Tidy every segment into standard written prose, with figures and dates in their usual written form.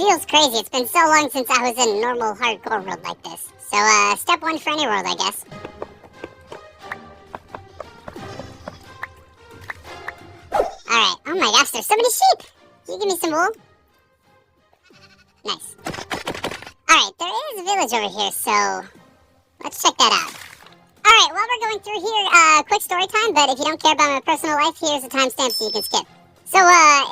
feels crazy. It's been so long since I was in a normal hardcore world like this. So, step one for any world, I guess. Alright, oh my gosh, there's so many sheep! Can you give me some wool? Nice. Alright, there is a village over here, so let's check that out. Alright, while we're going through here, quick story time, but if you don't care about my personal life, here's a timestamp so you can skip. So,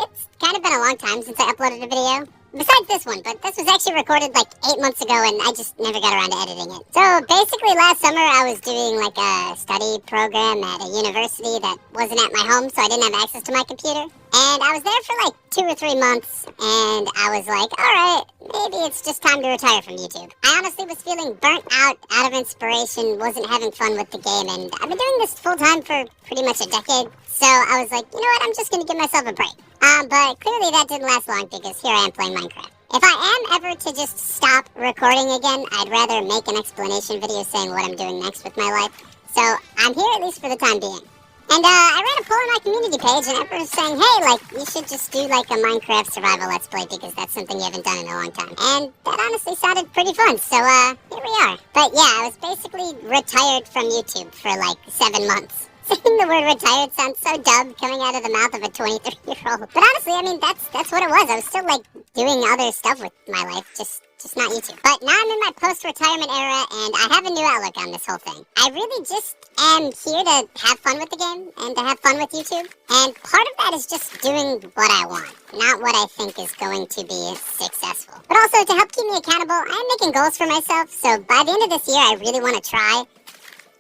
it's kind of been a long time since I uploaded a video. Besides this one, but this was actually recorded like 8 months ago and I just never got around to editing it. So basically last summer I was doing like a study program at a university that wasn't at my home, so I didn't have access to my computer. And I was there for like 2 or 3 months and I was like, alright, maybe it's just time to retire from YouTube. I honestly was feeling burnt out of inspiration, wasn't having fun with the game, and I've been doing this full time for pretty much a decade. So I was like, you know what, I'm just going to give myself a break. But clearly that didn't last long because here I am playing Minecraft. If I am ever to just stop recording again, I'd rather make an explanation video saying what I'm doing next with my life. So I'm here at least for the time being. And I ran a poll on my community page and everyone was saying, hey, like, you should just do like a Minecraft survival let's play because that's something you haven't done in a long time. And that honestly sounded pretty fun, so here we are. But yeah, I was basically retired from YouTube for like 7 months. Saying the word retired sounds so dumb coming out of the mouth of a 23-year-old. But honestly, I mean, that's what it was. I was still, like, doing other stuff with my life, just not YouTube. But now I'm in my post-retirement era, and I have a new outlook on this whole thing. I really just am here to have fun with the game and to have fun with YouTube. And part of that is just doing what I want, not what I think is going to be successful. But also, to help keep me accountable, I'm making goals for myself. So by the end of this year, I really want to try,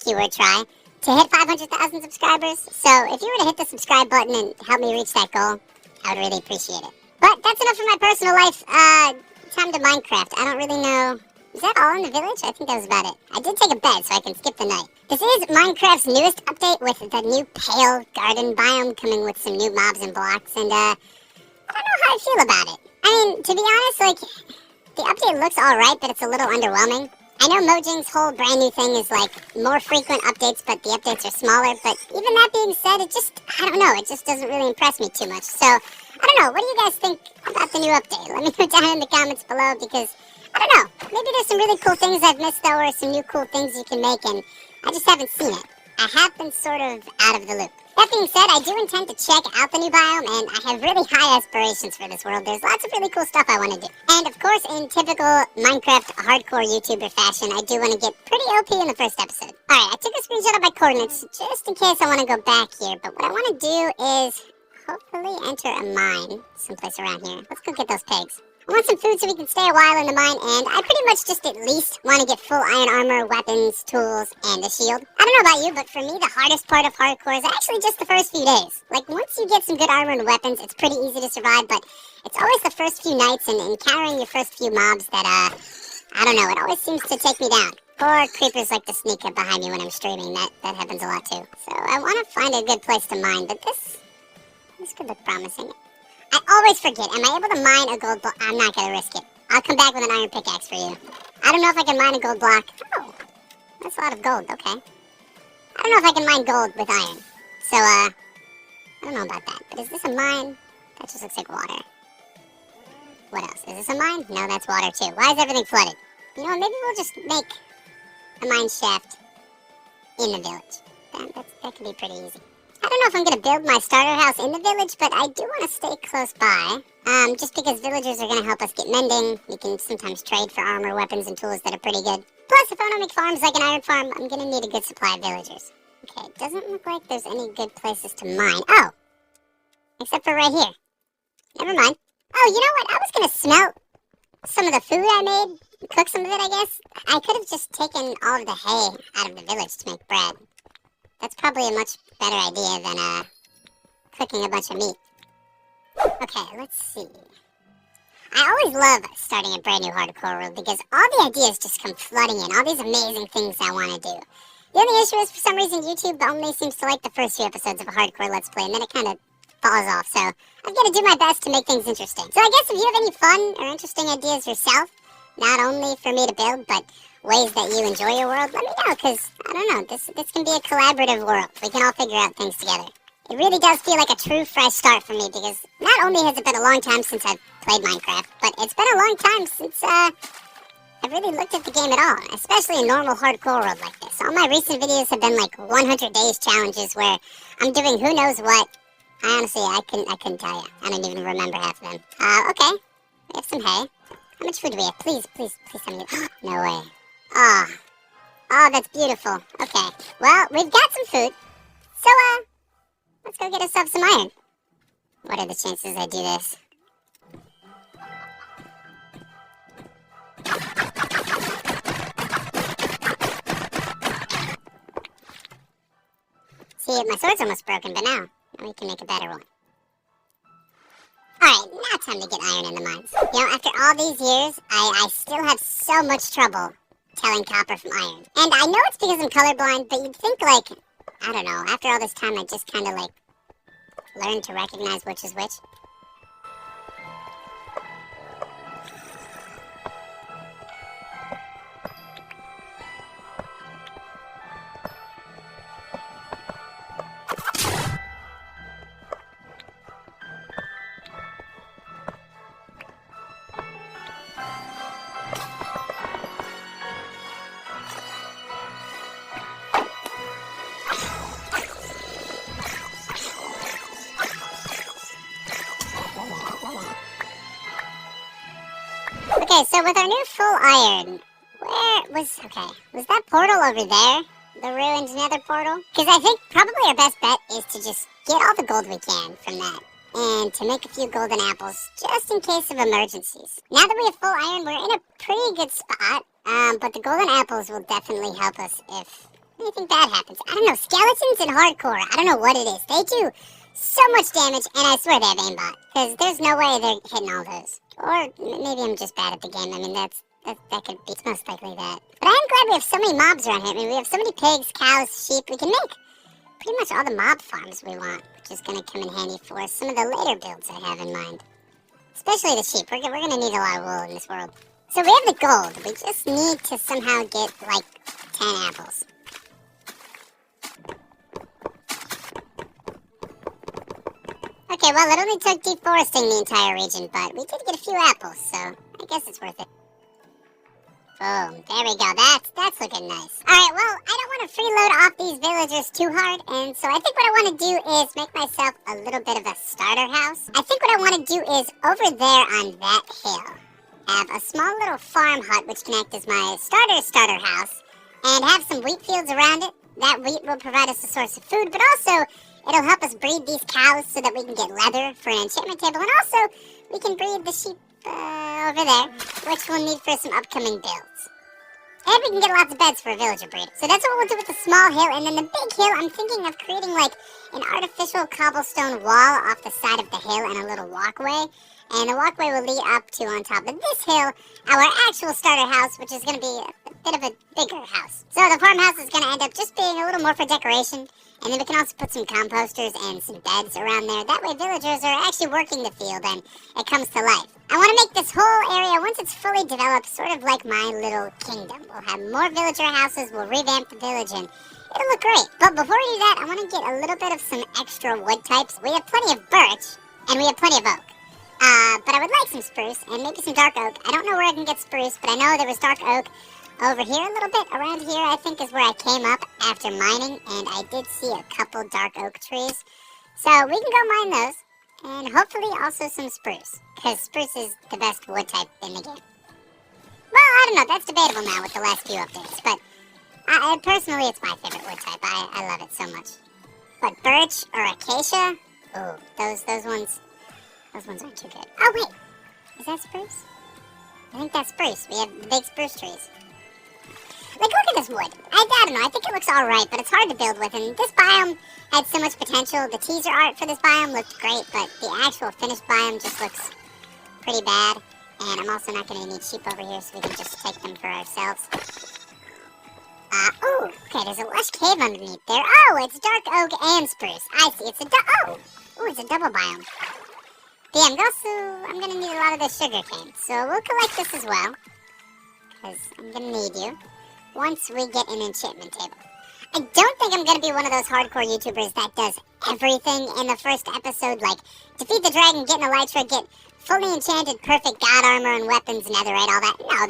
keyword try, to hit 500,000 subscribers. So if you were to hit the subscribe button and help me reach that goal, I would really appreciate it. But that's enough for my personal life. Time to Minecraft. I don't really know. Is that all in the village? I think that was about it. I did take a bed so I can skip the night. This is Minecraft's newest update with the new pale garden biome coming with some new mobs and blocks. And I don't know how I feel about it. I mean, to be honest, like, the update looks alright, but it's a little underwhelming. I know Mojang's whole brand new thing is like more frequent updates, but the updates are smaller. But even that being said, I don't know, it just doesn't really impress me too much. So, I don't know, what do you guys think about the new update? Let me know down in the comments below because, I don't know, maybe there's some really cool things I've missed though, or some new cool things you can make, and I just haven't seen it. I have been sort of out of the loop. That being said, I do intend to check out the new biome, and I have really high aspirations for this world. There's lots of really cool stuff I want to do. And of course, in typical Minecraft hardcore YouTuber fashion, I do want to get pretty OP in the first episode. Alright, I took a screenshot of my coordinates just in case I want to go back here, but what I want to do is hopefully enter a mine someplace around here. Let's go get those pigs. I want some food so we can stay a while in the mine, and I pretty much just at least want to get full iron armor, weapons, tools, and a shield. I don't know about you, but for me, the hardest part of hardcore is actually just the first few days. Like, once you get some good armor and weapons, it's pretty easy to survive, but it's always the first few nights and encountering your first few mobs that, I don't know, it always seems to take me down. Or creepers like to sneak up behind me when I'm streaming. That happens a lot, too. So I want to find a good place to mine, but this could look promising. I always forget. Am I able to mine a gold block? I'm not going to risk it. I'll come back with an iron pickaxe for you. I don't know if I can mine a gold block. Oh, that's a lot of gold. Okay. I don't know if I can mine gold with iron. So, I don't know about that. But is this a mine? That just looks like water. What else? Is this a mine? No, that's water too. Why is everything flooded? You know, maybe we'll just make a mine shaft in the village. That could be pretty easy. I don't know if I'm going to build my starter house in the village, but I do want to stay close by. Just because villagers are going to help us get mending. We can sometimes trade for armor, weapons, and tools that are pretty good. Plus, if I want to make farms like an iron farm, I'm going to need a good supply of villagers. Okay, it doesn't look like there's any good places to mine. Oh! Except for right here. Never mind. Oh, you know what? I was going to smelt some of the food I made. Cook some of it, I guess. I could have just taken all of the hay out of the village to make bread. That's probably a much better idea than cooking a bunch of meat. Okay, let's see. I always love starting a brand new hardcore world because all the ideas just come flooding in. All these amazing things I want to do. The only issue is for some reason YouTube only seems to like the first few episodes of a hardcore let's play and then it kind of falls off. So I've got to do my best to make things interesting. So I guess if you have any fun or interesting ideas yourself, not only for me to build, but ways that you enjoy your world, let me know, because, I don't know, this can be a collaborative world. We can all figure out things together. It really does feel like a true fresh start for me because not only has it been a long time since I've played Minecraft, but it's been a long time since I've really looked at the game at all, especially in normal hardcore world like this. All my recent videos have been like 100 days challenges where I'm doing who knows what. Honestly, I couldn't tell you. I don't even remember half of them. Okay. We have some hay. How much food do we have? Please tell me. No way. Oh, that's beautiful. Okay. Well, we've got some food. So, let's go get ourselves some iron. What are the chances I do this? See, my sword's almost broken, but now we can make a better one. Alright, now time to get iron in the mines. You know, after all these years, I still have so much trouble telling copper from iron. And I know it's because I'm colorblind, but you'd think, like, I don't know, after all this time, I just kind of, like, learned to recognize which is which. Okay, so with our new full iron, was that portal over there? The ruined nether portal? Because I think probably our best bet is to just get all the gold we can from that. And to make a few golden apples, just in case of emergencies. Now that we have full iron, we're in a pretty good spot. But the golden apples will definitely help us if anything bad happens. I don't know, skeletons in hardcore, I don't know what it is. They do so much damage, and I swear they have aimbot. Because there's no way they're hitting all those. Or maybe I'm just bad at the game. I mean, that could be, it's most likely that. But I am glad we have so many mobs around here. I mean, we have so many pigs, cows, sheep. We can make pretty much all the mob farms we want, which is going to come in handy for some of the later builds I have in mind. Especially the sheep. We're going to need a lot of wool in this world. So we have the gold. We just need to somehow get, like, 10 apples. Okay, well, it only took deforesting the entire region, but we did get a few apples, so I guess it's worth it. Boom, there we go. That's looking nice. Alright, well, I don't want to freeload off these villagers too hard, and so I think what I want to do is make myself a little bit of a starter house. I think what I want to do is, over there on that hill, have a small little farm hut which can act as my starter house, and have some wheat fields around it. That wheat will provide us a source of food, but also it'll help us breed these cows so that we can get leather for an enchantment table. And also, we can breed the sheep over there, which we'll need for some upcoming builds. And we can get lots of beds for a villager breeder. So that's what we'll do with the small hill. And then the big hill, I'm thinking of creating like an artificial cobblestone wall off the side of the hill and a little walkway. And the walkway will lead up to, on top of this hill, our actual starter house, which is going to be a bit of a bigger house. So the farmhouse is going to end up just being a little more for decoration. And then we can also put some composters and some beds around there. That way villagers are actually working the field and it comes to life. I want to make this whole area, once it's fully developed, sort of like my little kingdom. We'll have more villager houses, we'll revamp the village, and it'll look great. But before we do that, I want to get a little bit of some extra wood types. We have plenty of birch, and we have plenty of oak. But I would like some spruce, and maybe some dark oak. I don't know where I can get spruce, but I know there was dark oak over here a little bit. Around here, I think, is where I came up after mining, and I did see a couple dark oak trees. So we can go mine those, and hopefully also some spruce, because spruce is the best wood type in the game. Well, I don't know, that's debatable now with the last few updates, but personally, it's my favorite wood type. I love it so much. But birch or acacia? Ooh, those ones aren't too good. Oh, wait, is that spruce? I think that's spruce. We have the big spruce trees. Like, look at this wood. I don't know, I think it looks alright, but it's hard to build with, and this biome had so much potential. The teaser art for this biome looked great, but the actual finished biome just looks pretty bad. And I'm also not going to need sheep over here, so we can just take them for ourselves. Ooh, okay, there's a lush cave underneath there. Oh, it's dark oak and spruce. I see, it's a it's a double biome. Yeah, I'm going to need a lot of this sugar cane, so we'll collect this as well, because I'm going to need you once we get an enchantment table. I don't think I'm going to be one of those hardcore YouTubers that does everything in the first episode, like defeat the dragon, get in the elytra, get fully enchanted, perfect god armor and weapons, netherite, all that. No,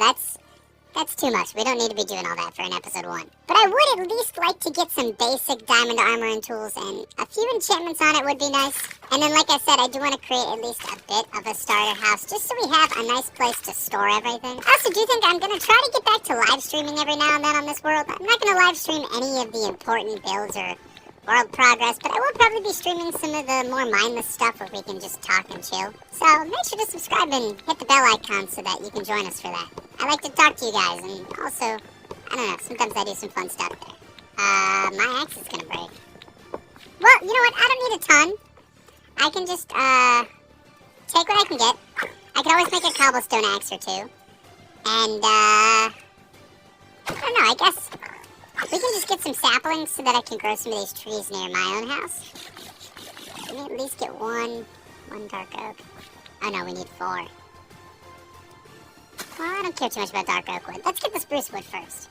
that's too much. We don't need to be doing all that for an episode 1. But I would at least like to get some basic diamond armor and tools, and a few enchantments on it would be nice. And then, like I said, I do want to create at least a bit of a starter house, just so we have a nice place to store everything. I also do think I'm going to try to get back to live streaming every now and then on this world. I'm not going to live stream any of the important builds or world progress, but I will probably be streaming some of the more mindless stuff where we can just talk and chill. So make sure to subscribe and hit the bell icon so that you can join us for that. I like to talk to you guys, and also, I don't know, sometimes I do some fun stuff there. My axe is gonna break. Well, you know what, I don't need a ton. I can just, take what I can get. I can always make a cobblestone axe or two. And, I don't know, I guess we can just get some saplings so that I can grow some of these trees near my own house. Let me at least get one dark oak. Oh no, we need 4. Well, I don't care too much about dark oak wood. Let's get the spruce wood first.